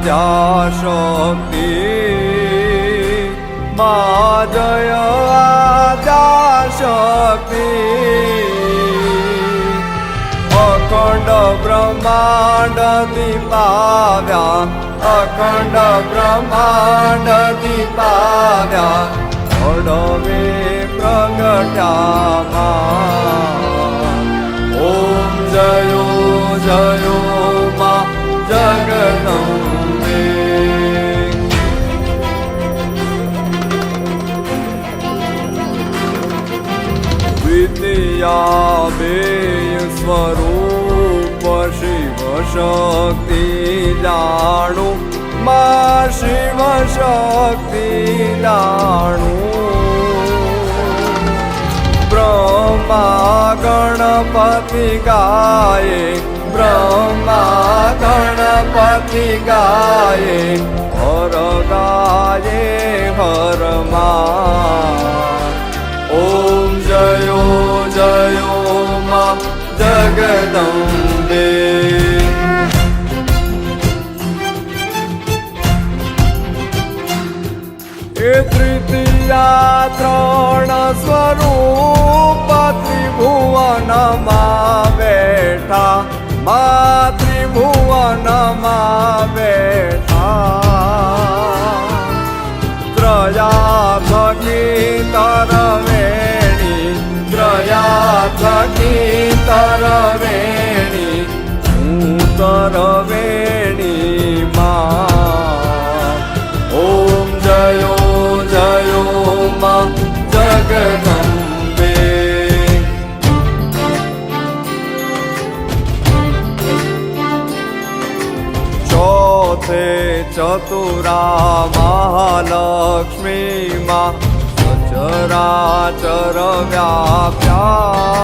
आद्या शक्ति मा जय आद्या शक्ति अखंड ब्रह्मांड दीपाव्या अखंड ब्रह्मांड दीपाव्या अडवे प्रगट्या ओम जयो जयो मा जगदम्बे विद्या बेय स्वरूप शिव शक्ति जाणु मा शिव शक्ति जाणु ब्रह्मा गणपति गाये ब्रह्मा गणपति गाये हर गाये हर मा ओम जयो जयो मा जगदम्बे तृतीया त्रण स्वरूप त्रिभुवन मा बैठा मा त्रिभुवन मा बैठा त्रयार्थ की तरवेणी त्रयार्थ की तरवेणी तरवेणी मा ओम जयो जयो मा जगदम्बे चौथे चतुरा महालक्ष्मी मा सचराचर व्याप्या